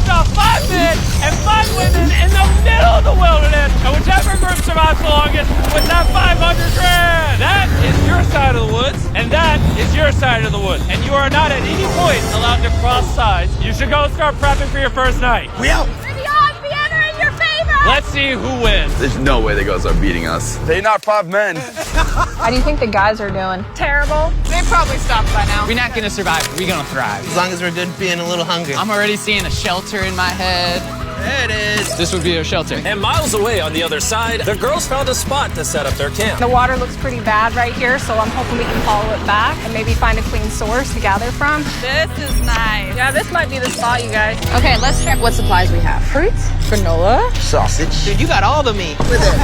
dropped off 5 men and 5 women in the middle of the wilderness. And whichever group survives the longest with that 500 grand. That is your side of the woods, and that is your side of the woods. And you are not at any point allowed to cross sides. You should go start prepping for your first night. We out. May the odds be ever in your favor. Let's see who wins. There's no way the girls are beating us. They're not 5 men. How do you think the guys are doing? Terrible. They probably stopped by now. We're not gonna survive, we're gonna thrive. As long as we're good being a little hungry. I'm already seeing a shelter in my head. There it is. This would be a shelter. And miles away on the other side, the girls found a spot to set up their camp. The water looks pretty bad right here, so I'm hoping we can follow it back and maybe find a clean source to gather from. This is nice. Yeah, this might be the spot, you guys. Okay, let's check what supplies we have. Fruits, granola, Sausage. Dude, you got all the meat.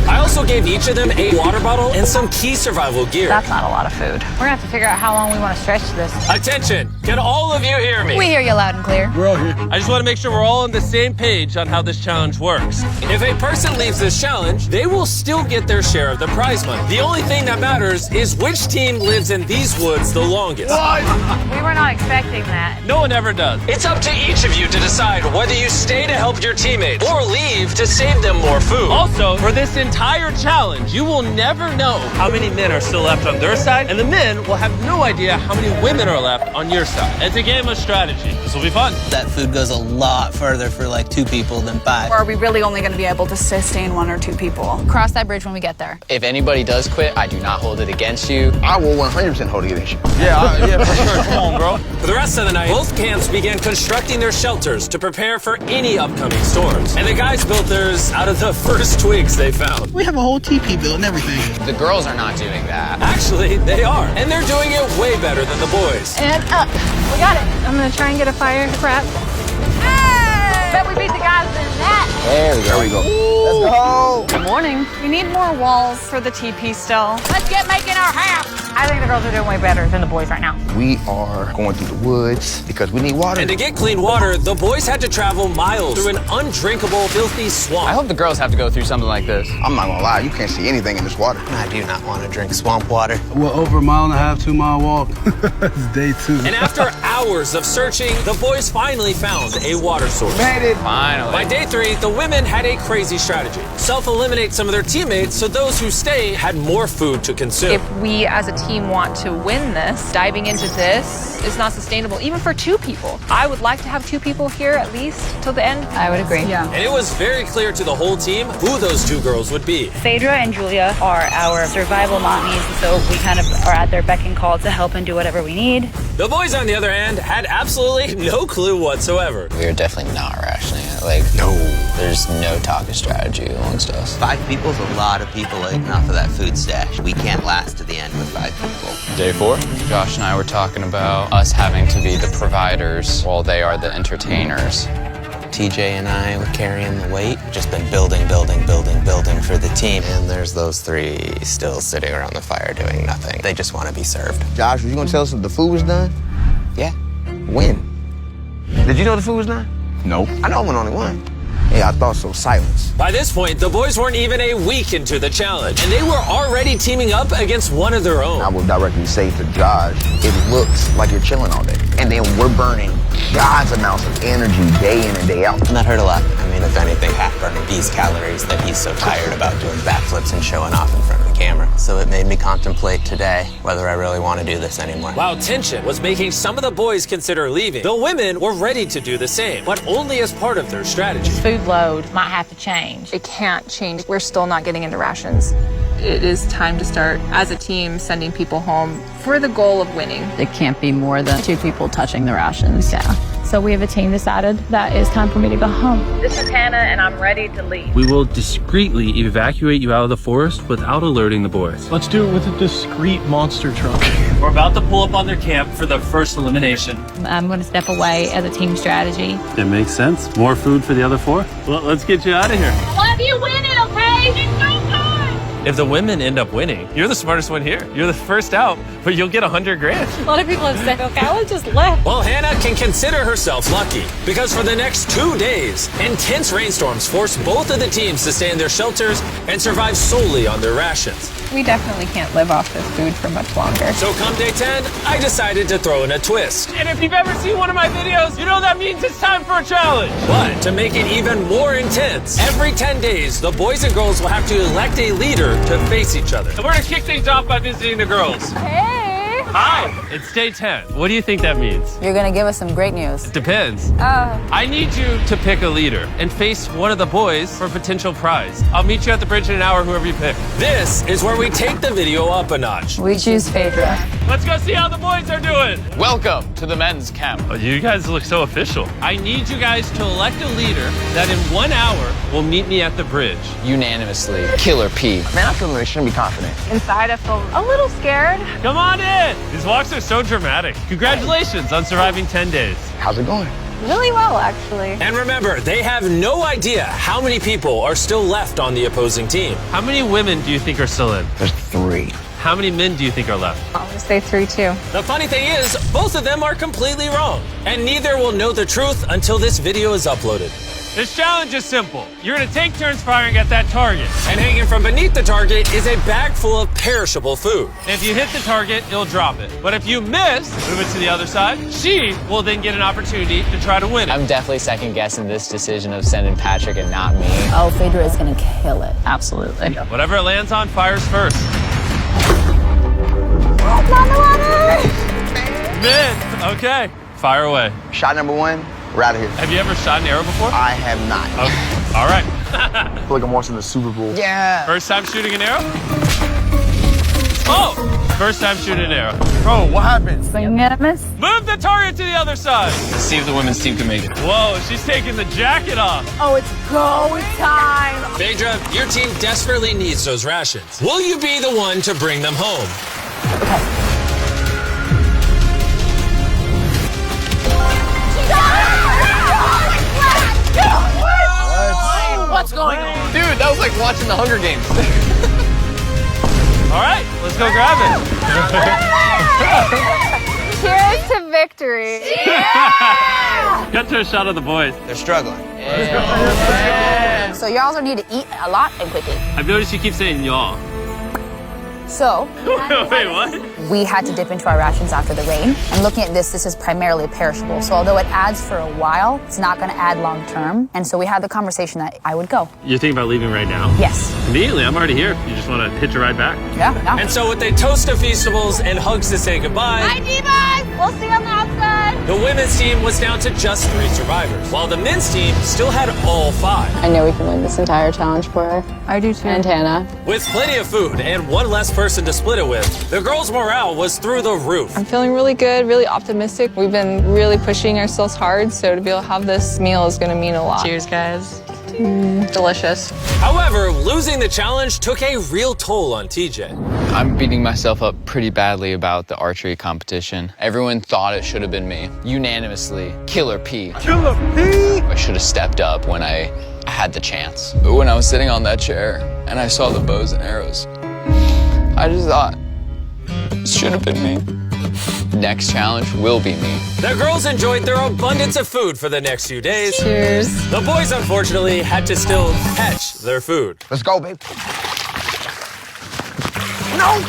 I also gave each of them a water bottle and some key survival gear. That's not a lot of food. We're gonna have to figure out how long we want to stretch this. Attention, can all of you hear me? We hear you loud and clear. I just want to make sure we're all on the same page on how this challenge works. If a person leaves this challenge, they will still get their share of the prize money. The only thing that matters is which team lives in these woods the longest. We were not expecting that. No one ever does. It's up to each of you to decide whether you stay to help your teammates or leave to save them more food. Also, for this entire challenge, you will never know how many men are still left on their side, and the men will have no idea how many women are left on your side. It's a game of strategy. This will be fun. That food goes a lot further for like 2 people than 5. Or are we really only going to be able to sustain 1 or 2 people? Cross that bridge when we get there. If anybody does quit, I do not hold it against you. I will 100% hold it against you. Yeah, for sure. Come on, bro. For the rest of the night, both camps began constructing their shelters to prepare for any upcoming storms. And the guys built theirs out of the first twigs they found. We have a whole teepee built and everything. The girls are not doing that. Actually, they are. And they're doing it way better than the boys. And up. We got it. I'm going to try and get a fire prep. Hey! Bet we beat the guys in that. There we go. Let's go. Good morning. We need more walls for the teepee still. Let's get making our house. I think the girls are doing way better than the boys right now. We are going through the woods because we need water. And to get clean water, the boys had to travel miles through an undrinkable, filthy swamp. I hope the girls have to go through something like this. I'm not gonna lie, you can't see anything in this water. I do not want to drink swamp water. We're over a 1.5 2-mile walk. It's day 2. And after hours of searching, the boys finally found a water source. Made it. Finally. By day 3, the women had a crazy strategy. Self-eliminate some of their teammates so those who stay had more food to consume. If we as a team want to win this, diving into this is not sustainable, even for 2 people. I would like to have 2 people here at least till the end. I would agree. Yeah. And it was very clear to the whole team who those 2 girls would be. Phaedra and Julia are our survival mommies, so we kind of are at their beck and call to help and do whatever we need. The boys, on the other hand, had absolutely no clue whatsoever. We are definitely not rationing it. Like, no. There's no talk of strategy amongst us. 5 people is a lot of people eating off of that food stash. We can't last to the end with 5 people. Day 4, Josh and I were talking about us having to be the providers while they are the entertainers. TJ and I were carrying the weight. Just been building for the team. And there's those 3 still sitting around the fire doing nothing. They just want to be served. Josh, were you gonna tell us if the food was done? Yeah. When? Did you know the food was done? Nope. I know I'm only one. Yeah, I thought so. Silence. By this point, the boys weren't even a week into the challenge, and they were already teaming up against one of their own. I will directly say to Josh, it looks like you're chilling all day. And then we're burning God's amounts of energy day in and day out. And that hurt a lot. I mean, if anything, half burning these calories that he's so tired about doing backflips and showing off in front of the camera. So it made me contemplate today whether I really want to do this anymore. While tension was making some of the boys consider leaving, the women were ready to do the same, but only as part of their strategy. Food load might have to change. It can't change. We're still not getting into rations. It is time to start, as a team, sending people home for the goal of winning. It can't be more than 2 people touching the rations. Yeah. So we have a team decided that it's time for me to go home. This is Hannah, and I'm ready to leave. We will discreetly evacuate you out of the forest without alerting the boys. Let's do it with a discreet monster truck. We're about to pull up on their camp for the first elimination. I'm going to step away as a team strategy. It makes sense. More food for the other 4? Well, let's get you out of here. One of you win it, okay? It's no time. if the women end up winning, you're the smartest one here. You're the first out, but you'll get 100 grand. A lot of people have said, okay, I would just left. Well, Hannah can consider herself lucky because for the next 2 days, intense rainstorms force both of the teams to stay in their shelters and survive solely on their rations. We definitely can't live off this food for much longer. So come day 10, I decided to throw in a twist. And if you've ever seen one of my videos, you know that means it's time for a challenge. But to make it even more intense, every 10 days, the boys and girls will have to elect a leader to face each other. And we're gonna kick things off by visiting the girls. Hey. Hi, it's day 10. What do you think that means? You're gonna give us some great news. Depends. I need you to pick a leader and face one of the boys for a potential prize. I'll meet you at the bridge in an hour, whoever you pick. This is where we take the video up a notch. We choose Phaedra. Let's go see how the boys are doing. Welcome to the men's camp. Oh, you guys look so official. I need you guys to elect a leader that in 1 hour will meet me at the bridge. Unanimously, Killer P. Man, I feel like I shouldn't be confident. Inside, I feel a little scared. Come on in. These walks are so dramatic. Congratulations on surviving 10 days. How's it going? Really well, actually. And remember, they have no idea how many people are still left on the opposing team. How many women do you think are still in? There's 3. How many men do you think are left? I'll just say 3, too. The funny thing is, both of them are completely wrong. And neither will know the truth until this video is uploaded. This challenge is simple. You're gonna take turns firing at that target. And hanging from beneath the target is a bag full of perishable food. If you hit the target, it'll drop it. But if you miss, move it to the other side. She will then get an opportunity to try to win it. I'm definitely second guessing this decision of sending Patrick and not me. Oh, Phaedra is gonna kill it. Absolutely. Whatever it lands on, fires first. Men, okay. Fire away. Shot number 1, we're out of here. Have you ever shot an arrow before? I have not. Okay. All right. I feel like I'm watching the Super Bowl. Yeah. First time shooting an arrow? Oh! First time shooting an arrow. Bro, what happened? Swinging at a miss. Move the target to the other side. Let's see if the women's team can make it. Whoa, she's taking the jacket off. Oh, it's go time. Phaedra, your team desperately needs those rations. Will you be the one to bring them home? What's going on? Dude, that was like watching the Hunger Games. All right, let's go grab it. Cheers to victory. Got to a shot of the boys. They're struggling. So y'all are need to eat a lot and quickly. I've noticed you keep saying y'all. So Wait, what? we had to dip into our rations after the rain. And looking at this is primarily perishable. So although it adds for a while, it's not going to add long term. And so we had the conversation that I would go. You're thinking about leaving right now? Yes. Immediately, I'm already here. You just want to hitch a ride back? Yeah. And so with a toast of Feastables and hugs to say goodbye, Divas! We'll see you on the outside. the women's team was down to just 3 survivors, while the men's team still had all 5. I know we can win this entire challenge for her. I do too. And Hannah. With plenty of food and one less person to split it with, the girls' morale was through the roof. I'm feeling really good, really optimistic. We've been really pushing ourselves hard, so to be able to have this meal is going to mean a lot. Cheers, guys. Delicious. However, losing the challenge took a real toll on TJ. I'm beating myself up pretty badly about the archery competition. Everyone thought it should have been me. Unanimously, Killer P. Killer P! I should have stepped up when I had the chance. But when I was sitting on that chair and I saw the bows and arrows, I just thought, it should have been me. Next challenge will be me. The girls enjoyed their abundance of food for the next few days. Cheers. The boys, unfortunately, had to still catch their food. Let's go, babe. No!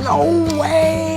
No way!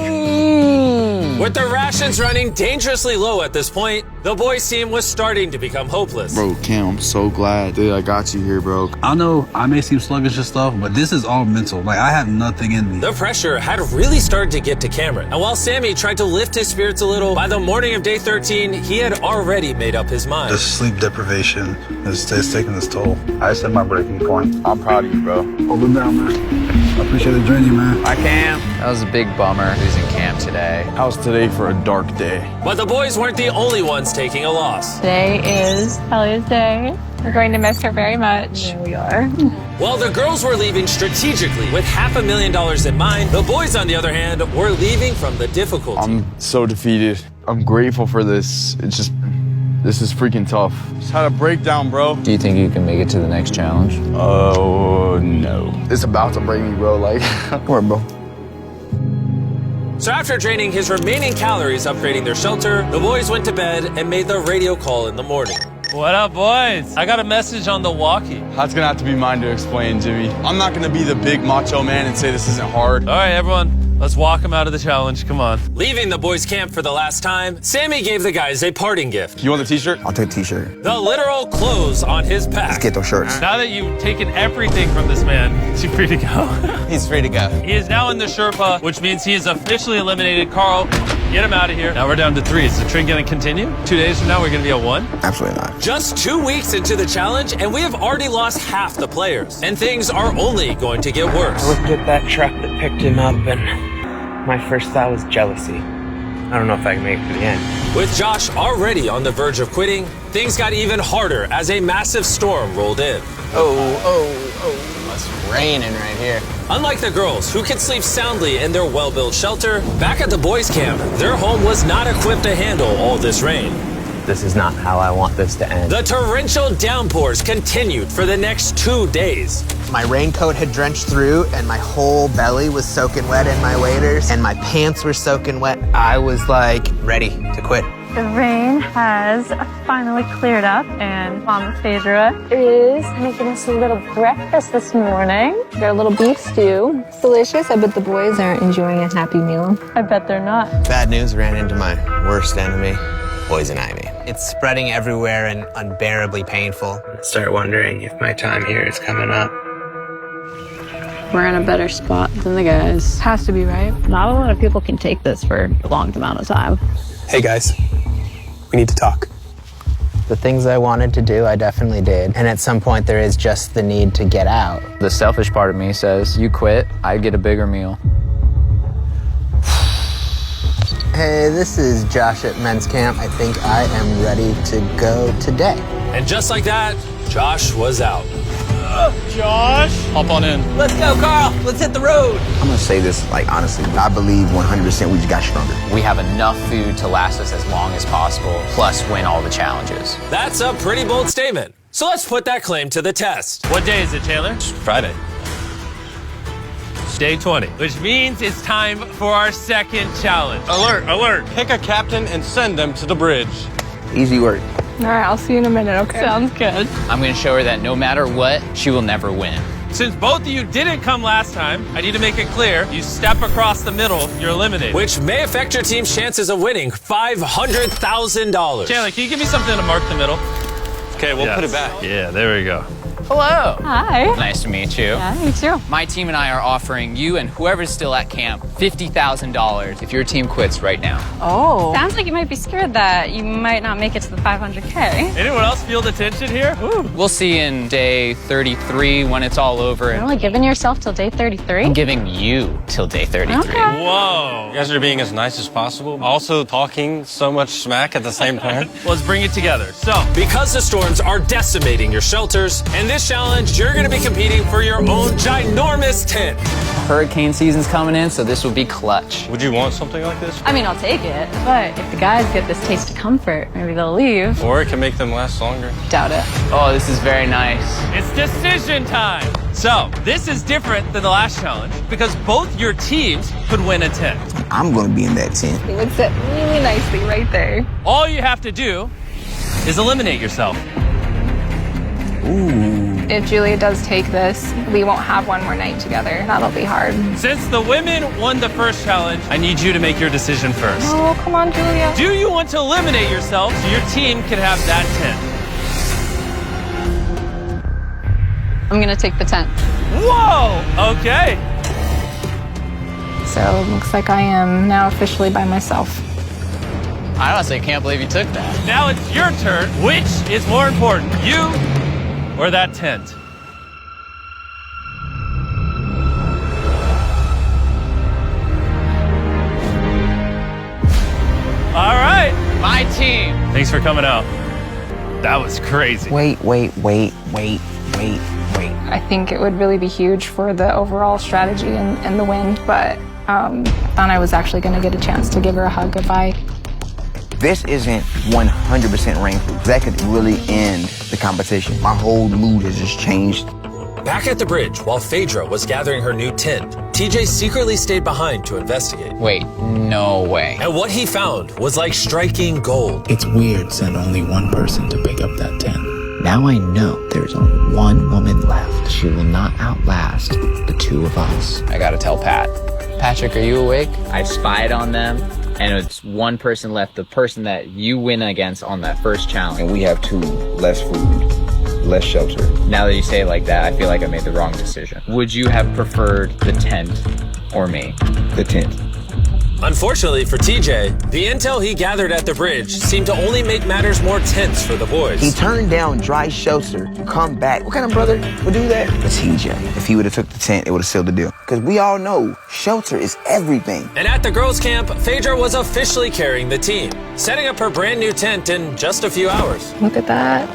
With their rations running dangerously low at this point, the boys' team was starting to become hopeless. Bro, Cam, I'm so glad that I got you here, bro. I know I may seem sluggish and stuff, but this is all mental. Like, I have nothing in me. The pressure had really started to get to Cameron. And while Sammy tried to lift his spirits a little, by the morning of day 13, he had already made up his mind. The sleep deprivation is taking its toll. I set my breaking point. I'm proud of you, bro. Hold it down, man. I appreciate the journey, man. I can. That was a big bummer losing Cam today. How's today for a dark day? But the boys weren't the only ones taking a loss. Today is Kelly's day. We're going to miss her very much. There we are. While the girls were leaving strategically with $500,000 in mind, the boys, on the other hand, were leaving from the difficulty. I'm so defeated. I'm grateful for this. It's just This is freaking tough. Just had a breakdown, bro. Do you think you can make it to the next challenge? Oh, no. It's about to break me, bro. Like, come on, bro. So after draining his remaining calories upgrading their shelter, the boys went to bed and made the radio call in the morning. What up, boys? I got a message on the walkie. That's gonna have to be mine to explain, Jimmy. I'm not gonna be the big macho man and say this isn't hard. All right, everyone, let's walk him out of the challenge. Come on. Leaving the boys' camp for the last time, Sammy gave the guys a parting gift. You want the t-shirt? I'll take a t-shirt. The literal clothes on his pack. Let's get those shirts. Now that you've taken everything from this man, is he free to go? He's free to go. He is now in the Sherpa, which means he is officially eliminated. Carl, get him out of here. Now we're down to 3. Is the trend going to continue? 2 days from now, we're going to be at 1? Absolutely not. Just 2 weeks into the challenge, and we have already lost half the players. And things are only going to get worse. I looked at that truck that picked him up, and my first thought was jealousy. I don't know if I can make it to the end. With Josh already on the verge of quitting, things got even harder as a massive storm rolled in. It's raining right here. Unlike the girls, who could sleep soundly in their well-built shelter, back at the boys' camp, their home was not equipped to handle all this rain. This is not how I want this to end. The torrential downpours continued for the next 2 days. My raincoat had drenched through, and my whole belly was soaking wet in my waders, and my pants were soaking wet. I was like ready to quit. The rain has finally cleared up, and Mama Phaedra is making us a little breakfast this morning. Got a little beef stew. It's delicious. I bet the boys aren't enjoying a happy meal. I bet they're not. Bad news ran into my worst enemy, poison ivy. It's spreading everywhere and unbearably painful. I start wondering if my time here is coming up. We're in a better spot than the guys. Has to be, right? Not a lot of people can take this for a long amount of time. Hey guys, we need to talk. The things I wanted to do, I definitely did. And at some point, there is just the need to get out. The selfish part of me says, you quit, I get a bigger meal. Hey, this is Josh at men's camp. I think I am ready to go today. And just like that, Josh was out. Josh! Hop on in. Let's go, Carl. Let's hit the road. I'm gonna say this, like, honestly. I believe 100% we just got stronger. We have enough food to last us as long as possible, plus win all the challenges. That's a pretty bold statement. So let's put that claim to the test. What day is it, Chandler? Friday. Day 20, which means it's time for our second challenge. Alert, alert. Pick a captain and send them to the bridge. Easy work. All right, I'll see you in a minute, okay? Sounds good. I'm going to show her that no matter what, she will never win. Since both of you didn't come last time, I need to make it clear, you step across the middle, you're eliminated. Which may affect your team's chances of winning $500,000. Chandler, can you give me something to mark the middle? Okay, we'll put it back. Yeah, there we go. Hello. Hi. Nice to meet you. Yeah, me too. My team and I are offering you and whoever's still at camp $50,000 if your team quits right now. Oh. Sounds like you might be scared that you might not make it to the 500K. Anyone else feel the tension here? Ooh. We'll see in day 33 when it's all over. You're only giving yourself till day 33? I'm giving you till day 33. Okay. Whoa. You guys are being as nice as possible, also talking so much smack at the same time. Let's bring it together. So, because the storms are decimating your shelters, in this challenge, you're going to be competing for your own ginormous tent. Hurricane season's coming in, so this will be clutch. Would you want something like this? I mean, I'll take it. But if the guys get this taste of comfort, maybe they'll leave. Or it can make them last longer. Doubt it. Oh, this is very nice. it's decision time. So, this is different than the last challenge because both your teams could win a tent. I'm gonna be in that tent. It would sit really nicely right there. All you have to do is eliminate yourself. If Julia does take this, we won't have one more night together. That'll be hard. Since the women won the first challenge, I need you to make your decision first. Oh, come on, Julia. Do you want to eliminate yourself so your team can have that tent? I'm gonna take the tent. Whoa! Okay. So it looks like I am now officially by myself. I honestly can't believe you took that. Now it's your turn. Which is more important, you or that tent? All right. My team. Thanks for coming out. That was crazy. Wait. I think it would really be huge for the overall strategy and the win, but I thought I was actually going to get a chance to give her a hug goodbye. this isn't 100% rainproof, that could really end the competition. My whole mood has just changed. Back at the bridge, while Phaedra was gathering her new tent, TJ secretly stayed behind to investigate. Wait, no way. And what he found was like striking gold. It's weird send only one person to pick up that tent. Now I know there's only one woman left. She will not outlast the two of us. I gotta tell Pat. Patrick, are you awake? I spied on them, and it's one person left, the person that you win against on that first challenge. And we have 2, less food, less shelter. Now that you say it like that, I feel like I made the wrong decision. Would you have preferred the tent or me? The tent. Unfortunately for TJ, the intel he gathered at the bridge seemed to only make matters more tense for the boys. He turned down dry shelter to come back. What kind of brother would do that? It's TJ. If he would have took the tent, it would have sealed the deal. Because we all know shelter is everything. And at the girls' camp, Phaedra was officially carrying the team, setting up her brand new tent in just a few hours. Look at that.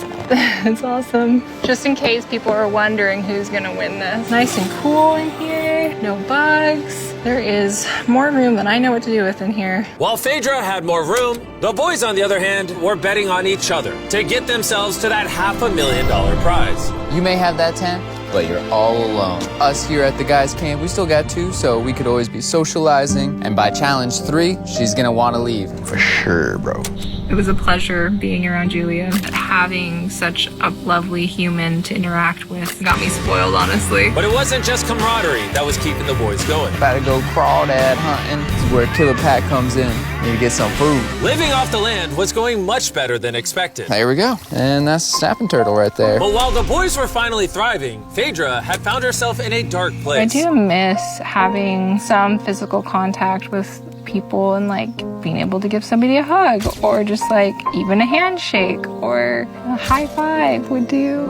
It's awesome. Just in case people are wondering who's gonna win this. Nice and cool in here, no bugs. There is more room than I know what to do with in here. While Phaedra had more room, the boys, on the other hand, were betting on each other to get themselves to that $500,000 prize. You may have that tent, but you're all alone. Us here at the guys' camp, we still got 2, so we could always be socializing. And by challenge 3, she's gonna wanna leave. For sure, bro. It was a pleasure being around Julia. Having such a lovely human to interact with got me spoiled, honestly. But it wasn't just camaraderie that was keeping the boys going. About to go crawdad hunting. This is where Killer Pat comes in. Need to get some food. Living off the land was going much better than expected. There we go. And that's a snapping turtle right there. But while the boys were finally thriving, Phaedra had found herself in a dark place. I do miss having some physical contact with people and like being able to give somebody a hug or just like even a handshake or a high five would do.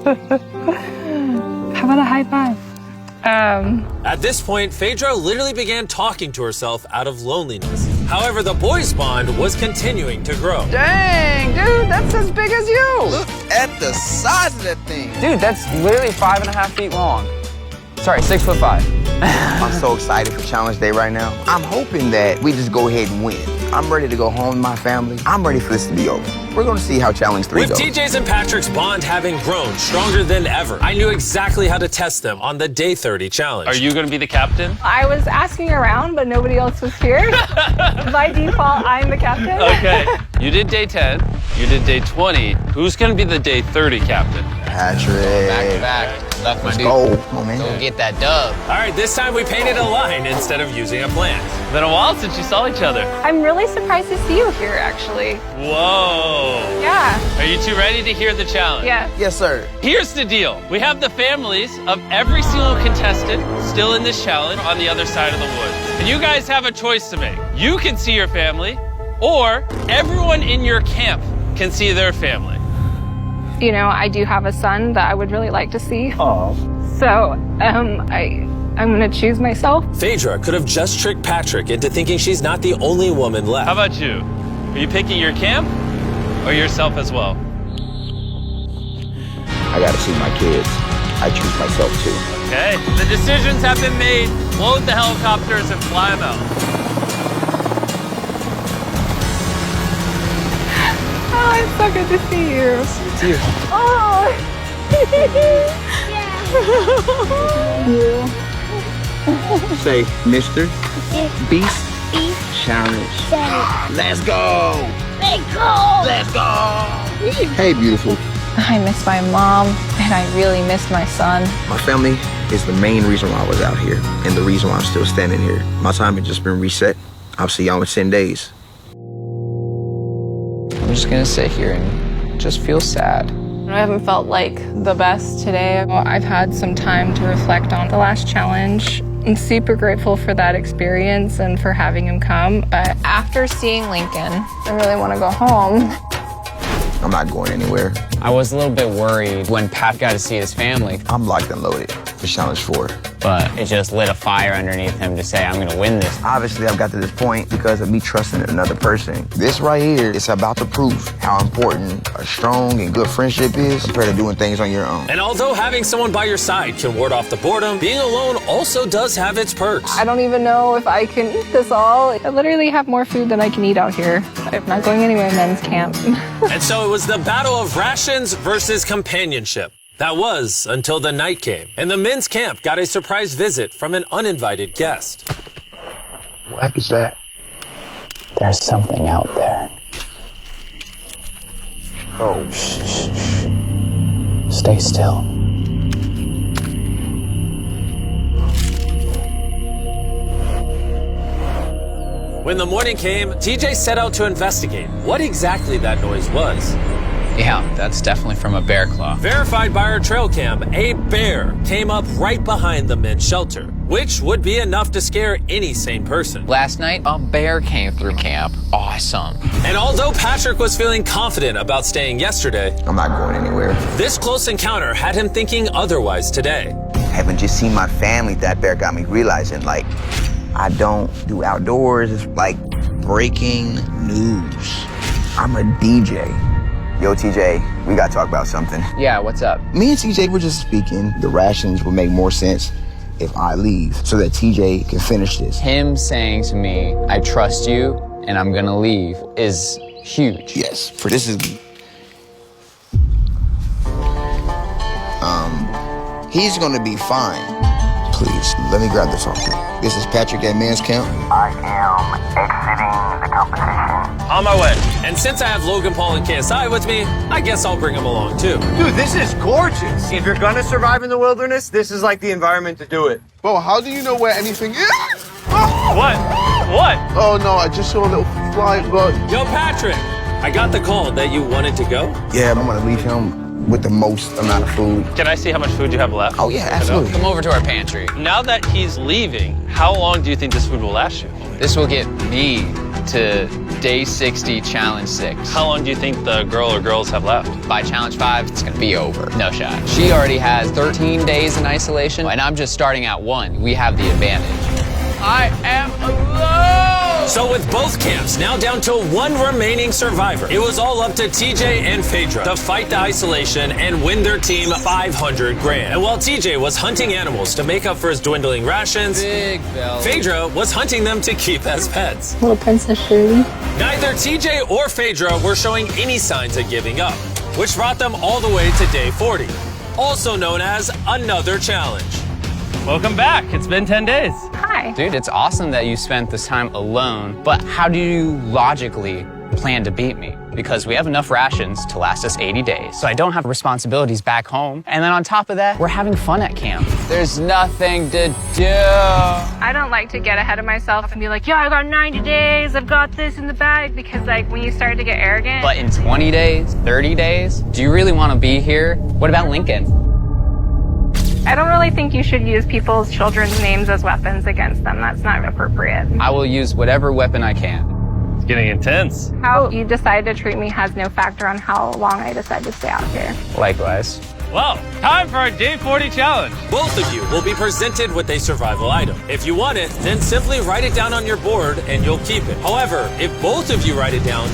How about a high five? At this point, Phaedra literally began talking to herself out of loneliness. However, the boys' bond was continuing to grow. Dang, dude, that's as big as you. Look at the size of that thing. Dude, that's literally 5.5 feet long. Sorry, 6'5". I'm so excited for Challenge Day right now. I'm hoping that we just go ahead and win. I'm ready to go home with my family. I'm ready for this to be over. We're going to see how Challenge 3 With goes. TJ's and Patrick's bond having grown stronger than ever, I knew exactly how to test them on the Day 30 challenge. Are you going to be the captain? I was asking around, but nobody else was here. By default, I'm the captain. Okay. You did day 10. You did day 20. Who's going to be the day 30 captain? Patrick. Back to back. Left my Let's dude. go. Come on, man. Go get that dub. All right, this time we painted a line instead of using a plan. Been a while since you saw each other. I'm really surprised to see you here, actually. Whoa. Yeah. Are you two ready to hear the challenge? Yeah. Yes, sir. Here's the deal. We have the families of every single contestant still in this challenge on the other side of the woods. And you guys have a choice to make. You can see your family, or everyone in your camp can see their family. You know, I do have a son that I would really like to see. Oh. So, I'm gonna choose myself. Phaedra could have just tricked Patrick into thinking she's not the only woman left. How about you? Are you picking your camp or yourself as well? I got to see my kids. I choose myself too. Okay. The decisions have been made. Load the helicopters and fly them out. Oh, it's so good to see you. See you. Oh. Say, Mr. Beast Challenge. Let's go. Let's go. Hey, beautiful. I miss my mom, and I really miss my son. My family is the main reason why I was out here, and the reason why I'm still standing here. My time has just been reset. I'll see y'all in 10 days. I'm just gonna sit here and just feel sad. I haven't felt like the best today. I've had some time to reflect on the last challenge. I'm super grateful for that experience and for having him come. But after seeing Lincoln, I really want to go home. I'm not going anywhere. I was a little bit worried when Pat got to see his family. I'm locked and loaded. for Challenge 4. But it just lit a fire underneath him to say, I'm gonna win this. Obviously, I've got to this point because of me trusting another person. This right here is about to prove how important a strong and good friendship is compared to doing things on your own. And although having someone by your side can ward off the boredom, being alone also does have its perks. I don't even know if I can eat this all. I literally have more food than I can eat out here. I'm not going anywhere in men's camp. And so it was the battle of rations versus companionship. That was until the night came, and the men's camp got a surprise visit from an uninvited guest. What is that? There's something out there. Oh, shh. Stay still. When the morning came, TJ set out to investigate what exactly that noise was. Yeah, that's definitely from a bear claw. Verified by our trail cam, a bear came up right behind the men's shelter, which would be enough to scare any sane person. Last night, a bear came through camp. Awesome. And although Patrick was feeling confident about staying yesterday, I'm not going anywhere. This close encounter had him thinking otherwise today. Having just seen my family, that bear got me realizing, like, I don't do outdoors. It's like breaking news. I'm a DJ. Yo, TJ, we gotta talk about something. Yeah, what's up? Me and TJ were just speaking. The rations would make more sense if I leave so that TJ can finish this. Him saying to me, I trust you and I'm gonna leave is huge. Yes, for this is... he's gonna be fine. Please, let me grab this off you. This is Patrick at Men's Camp. I am exiting the competition. On my way. And since I have Logan Paul and KSI with me, I guess I'll bring him along too. Dude, this is gorgeous. If you're gonna survive in the wilderness, this is like the environment to do it. Bro, how do you know where anything is? What? What? Oh no, I just saw a little flying bug. Yo, Patrick, I got the call that you wanted to go. Yeah, I'm gonna leave him with the most amount of food. Can I see how much food you have left? Oh yeah, absolutely. Come over to our pantry. Now that he's leaving, how long do you think this food will last you? This will get me to day 60, challenge 6. How long do you think the girl or girls have left? By challenge 5, it's gonna be over. No shot. She already has 13 days in isolation, and I'm just starting at 1. We have the advantage. I am alone! So with both camps now down to 1 remaining survivor, it was all up to TJ and Phaedra to fight the isolation and win their team $500 grand. And while TJ was hunting animals to make up for his dwindling rations, Phaedra was hunting them to keep as pets. Little Princess Shirley. Neither TJ or Phaedra were showing any signs of giving up, which brought them all the way to day 40, also known as another challenge. Welcome back. It's been 10 days. Hi. Dude, it's awesome that you spent this time alone, but how do you logically plan to beat me? Because we have enough rations to last us 80 days, so I don't have responsibilities back home. And then on top of that, we're having fun at camp. There's nothing to do. I don't like to get ahead of myself and be like, yeah, I got 90 days, I've got this in the bag, because like when you start to get arrogant. But in 20 days, 30 days, do you really want to be here? What about Lincoln? I don't really think you should use people's children's names as weapons against them. That's not appropriate. I will use whatever weapon I can. It's getting intense. How you decide to treat me has no factor on how long I decide to stay out here. Likewise. Well, time for our day 40 challenge. Both of you will be presented with a survival item. If you want it, then simply write it down on your board and you'll keep it. However, if both of you write it down,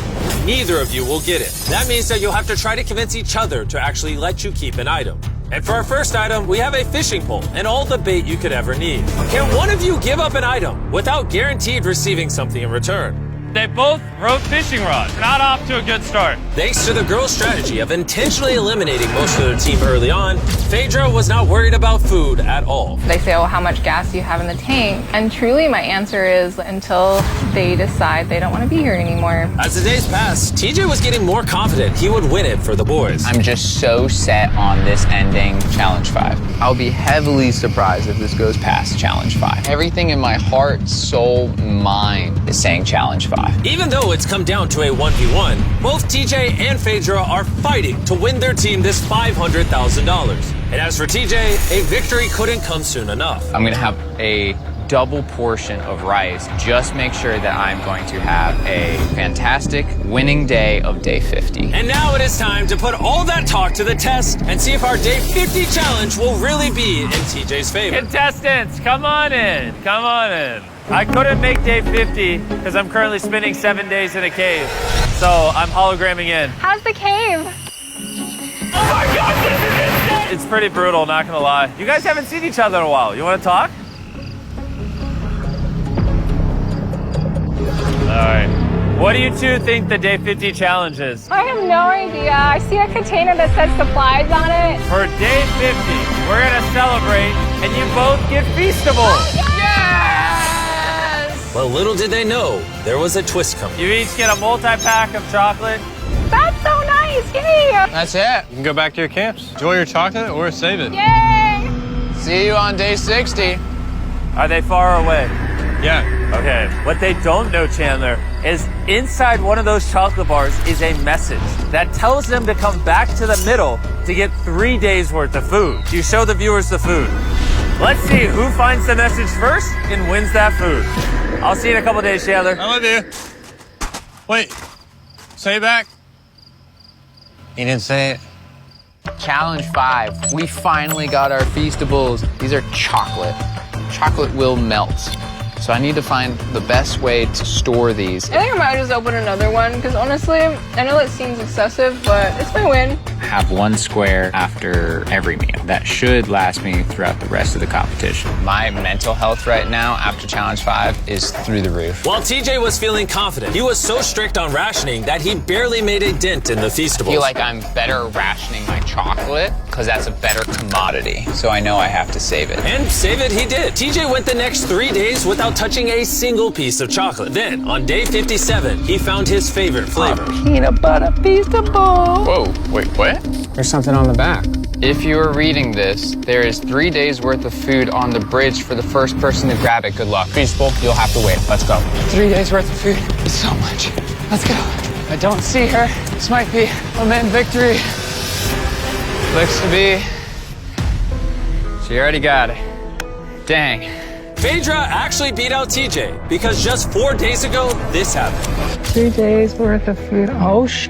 neither of you will get it. That means that you'll have to try to convince each other to actually let you keep an item. And for our first item, we have a fishing pole and all the bait you could ever need. Can one of you give up an item without guaranteed receiving something in return? They both wrote fishing rods. Not off to a good start. Thanks to the girls' strategy of intentionally eliminating most of their team early on, Phaedra was not worried about food at all. They say, oh, how much gas do you have in the tank? And truly my answer is until they decide they don't want to be here anymore. As the days passed, TJ was getting more confident he would win it for the boys. I'm just so set on this ending challenge 5. I'll be heavily surprised if this goes past challenge 5. Everything in my heart, soul, mind is saying challenge 5. Even though it's come down to a 1v1, both TJ and Phaedra are fighting to win their team this $500,000. And as for TJ, a victory couldn't come soon enough. I'm gonna have a double portion of rice. Just make sure that I'm going to have a fantastic winning day of day 50. And now it is time to put all that talk to the test and see if our day 50 challenge will really be in TJ's favor. Contestants, come on in. Come on in. I couldn't make day 50 because I'm currently spending 7 days in a cave. So I'm hologramming in. How's the cave? Oh my God, this is insane! It's pretty brutal, not gonna lie. You guys haven't seen each other in a while. You wanna talk? All right. What do you two think the day 50 challenge is? I have no idea. I see a container that says supplies on it. For day 50, we're gonna celebrate and you both get Feastables. Well, little did they know, there was a twist coming. You each get a multi-pack of chocolate. That's so nice. Yay! That's it. You can go back to your camps. Enjoy your chocolate or save it. Yay! See you on day 60. Are they far away? Yeah. Okay. What they don't know, Chandler, is inside one of those chocolate bars is a message that tells them to come back to the middle to get 3 days worth of food. You show the viewers the food. Let's see who finds the message first and wins that food. I'll see you in a couple days, Chandler. I love you. Wait. Say it back. He didn't say it. Challenge 5. We finally got our Feastables. These are chocolate. Chocolate will melt. So I need to find the best way to store these. I think I might just open another one because honestly, I know it seems excessive, but it's my win. Have 1 square after every meal. That should last me throughout the rest of the competition. My mental health right now after challenge 5 is through the roof. While TJ was feeling confident, he was so strict on rationing that he barely made a dent in the Feastables. I feel like I'm better rationing my chocolate because that's a better commodity. So I know I have to save it. And save it he did. TJ went the next 3 days without touching a single piece of chocolate. Then, on day 57, he found his favorite flavor. Peanut butter Feastable. Whoa, wait, what? There's something on the back. If you are reading this, there is 3 days worth of food on the bridge for the first person to grab it. Good luck. Feastable, you'll have to wait. Let's go. 3 days worth of food. It's so much. Let's go. I don't see her. This might be a man victory. Looks to be. She already got it. Dang. Phaedra actually beat out TJ because just 4 days ago, this happened. 3 days worth of food. Oh, it's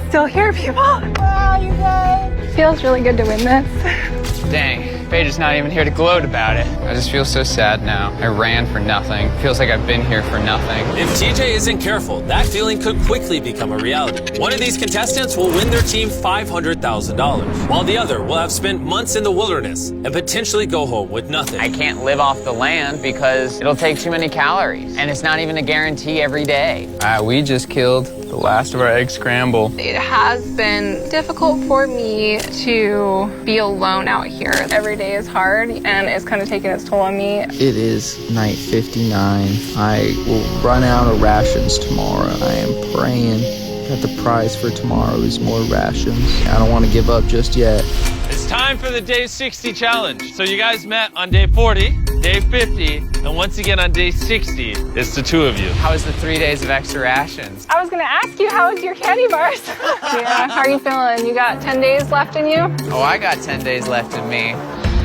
still here, people. Wow, you guys. Feels really good to win this. Dang. Phaedra's not even here to gloat about it. I just feel so sad now. I ran for nothing. Feels like I've been here for nothing. If TJ isn't careful, that feeling could quickly become a reality. One of these contestants will win their team $500,000, while the other will have spent months in the wilderness and potentially go home with nothing. I can't live off the land because it'll take too many calories. And it's not even a guarantee every day. We just killed the last of our egg scramble. It has been difficult for me to be alone out here. Every day is hard and it's kind of taking its toll on me. It is night 59. I will run out of rations tomorrow. I am praying that the prize for tomorrow is more rations. I don't want to give up just yet. It's time for the day 60 challenge. So you guys met on day 40, day 50, and once again on day 60, it's the 2 of you. How was the 3 days of extra rations? I was gonna ask you, how was your candy bars? Yeah, how are you feeling? You got 10 days left in you? Oh, I got 10 days left in me.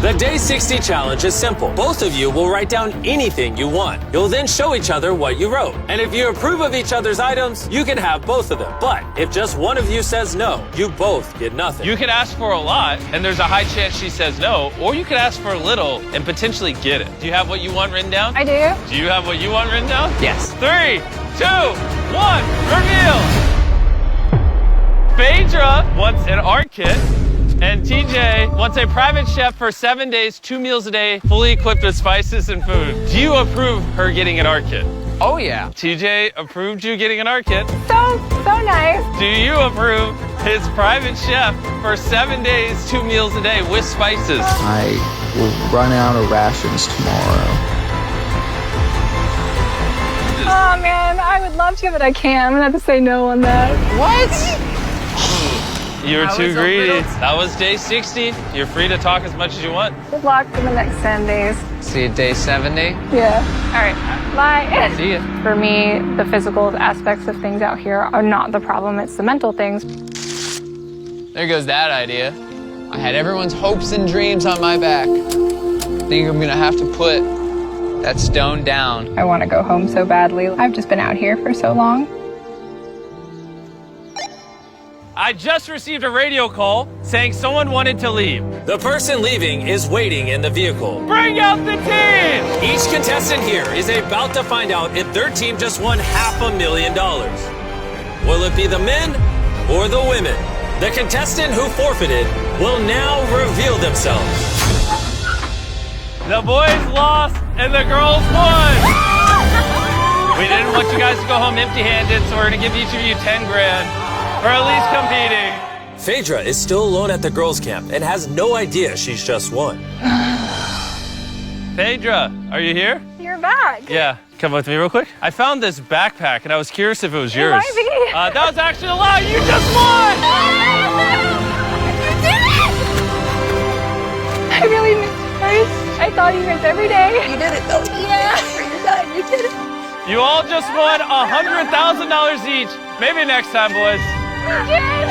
The Day 60 challenge is simple. Both of you will write down anything you want. You'll then show each other what you wrote. And if you approve of each other's items, you can have both of them. But if just one of you says no, you both get nothing. You could ask for a lot, and there's a high chance she says no, or you could ask for a little and potentially get it. Do you have what you want written down? I do. Do you have what you want written down? Yes. 3, 2, 1, reveal! Phaedra wants an art kit. And TJ wants a private chef for 7 days, 2 meals a day, fully equipped with spices and food. Do you approve her getting an art kit? Oh, yeah. TJ approved you getting an art kit. So nice. Do you approve his private chef for 7 days, 2 meals a day with spices? I will run out of rations tomorrow. Oh man, I would love to, but I can't. I'm gonna have to say no on that. What? You were too greedy. That was day 60. You're free to talk as much as you want. Good luck for the next 10 days. See you day 70. Yeah. All right. Bye. See ya. For me, the physical aspects of things out here are not the problem. It's the mental things. There goes that idea. I had everyone's hopes and dreams on my back. I think I'm gonna have to put That's stoned down. I want to go home so badly. I've just been out here for so long. I just received a radio call saying someone wanted to leave. The person leaving is waiting in the vehicle. Bring out the team! Each contestant here is about to find out if their team just won $500,000. Will it be the men or the women? The contestant who forfeited will now reveal themselves. The boys lost and the girls won. We didn't want you guys to go home empty-handed, so we're gonna give each of you 10 grand for at least competing. Phaedra is still alone at the girls' camp and has no idea she's just won. Phaedra, are you here? You're back. Yeah, come with me real quick. I found this backpack and I was curious if it was yours. might be. That was actually a lie. You just won! You did it! I really miss you guys. I thought you guys every day. You did it though. Yeah, you did it. You all just won $100,000 each. Maybe next time, boys. You did.